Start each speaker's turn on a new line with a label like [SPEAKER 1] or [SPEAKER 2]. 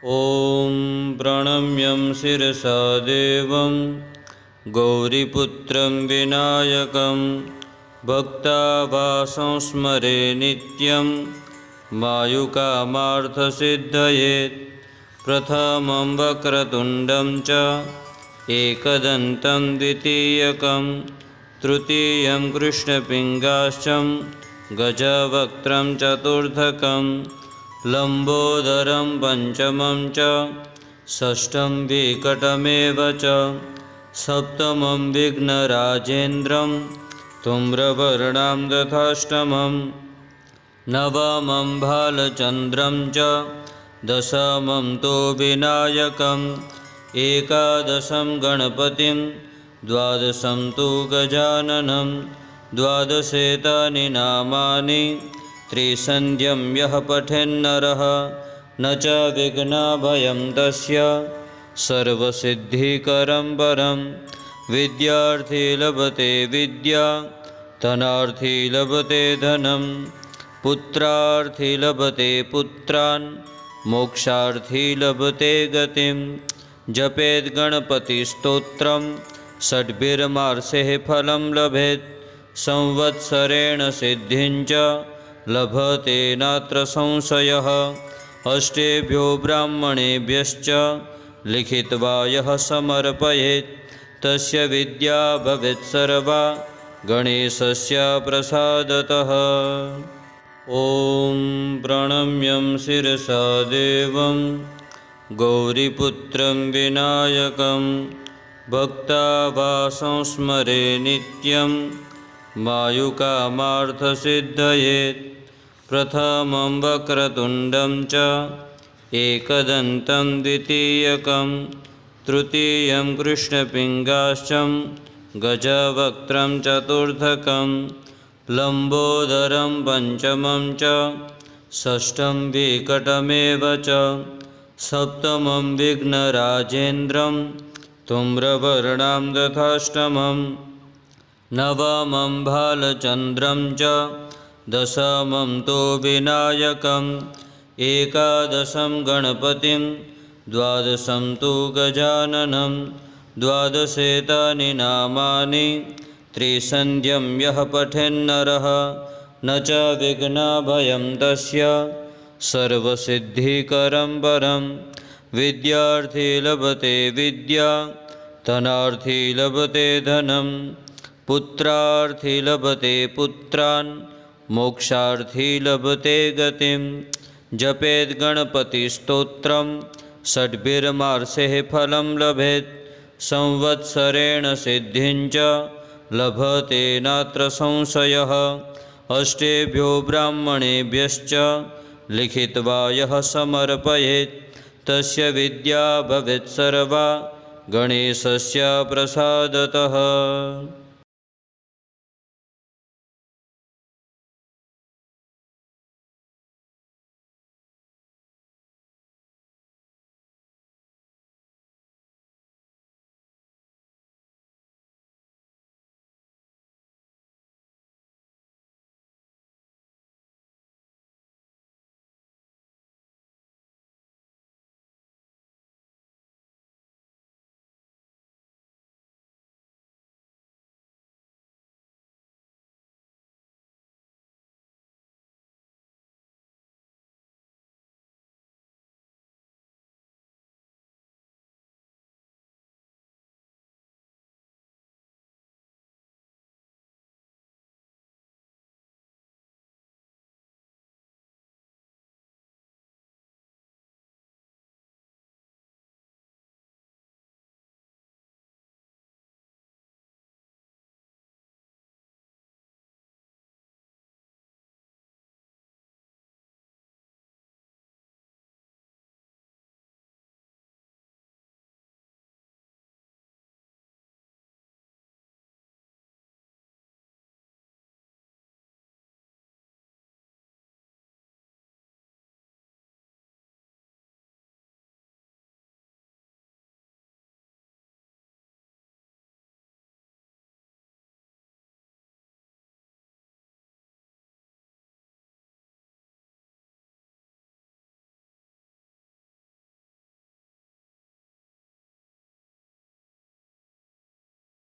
[SPEAKER 1] ॐ प्रणम्यं शिरसा देवं गौरीपुत्रं विनायकं भक्तावासं स्मरे नित्यं मायुकामार्थसिद्धये। प्रथमं वक्रतुण्डं च एकदन्तं द्वितीयकं तृतीयं कृष्णपिङ्गाश्चं गजवक्त्रं चतुर्थकं लम्बोदरं पञ्चमं च षष्ठं विकटमेव च सप्तमं विघ्नराजेन्द्रं धूम्रवर्णं तथाष्टमं नवमं भालचन्द्रं च दशमं तु विनायकम् एकादशं गणपतिं द्वादशं तु गजाननं द्वादशेतानि नामानि त्रिसन्ध्यं यः पठेन्नरः न च विघ्नभयं तस्य सर्वसिद्धिकरं वरं। विद्यार्थी लभते विद्या धनार्थी लभते धनं पुत्रार्थी लभते पुत्रान् मोक्षार्थी लभते गतिं। जपेत् गणपतिस्तोत्रं षड्भिर्मासेः फलं लभेत् संवत्सरेण सिद्धिं च लभते नात्र संशयः। अष्टेभ्यो ब्राह्मणेभ्यश्च लिखित्वा यः समर्पयेत् तस्य विद्या भवेत् सर्वा गणेशस्य प्रसादतः। ॐ प्रणम्यं शिरसा देवं गौरीपुत्रं विनायकं भक्तावासं स्मरे नित्यं मायुकामार्थसिद्धये। प्रथमं वक्रतुण्डं च एकदन्तं द्वितीयकं तृतीयं कृष्णपिङ्गाश्चं गजवक्त्रं चतुर्थकं लम्बोदरं पञ्चमं च षष्ठं विकटमेव च सप्तमं विघ्नराजेन्द्रं धूम्रवर्णं तथाष्टमं नवमं भालचन्द्रं च दशमं तु विनायकम् एकादशं गणपतिं द्वादशं तु गजाननं द्वादशेतानि नामानि त्रिसन्ध्यं यः पठेन्नरः न च विघ्नभयं तस्य सर्वसिद्धिकरं वरं। विद्यार्थी लभते विद्या धनार्थी लभते धनं पुत्रार्थी लभते पुत्रान् मोक्षार्थी लभते गतिं। जपेत् गणपतिस्तोत्रं षड्भिर्मासेः फलं लभेत् संवत्सरेण सिद्धिं च लभते नात्र संशयः। अष्टेभ्यो ब्राह्मणेभ्यश्च लिखित्वा यः समर्पयेत् तस्य विद्या भवेत् सर्वा गणेशस्य प्रसादतः।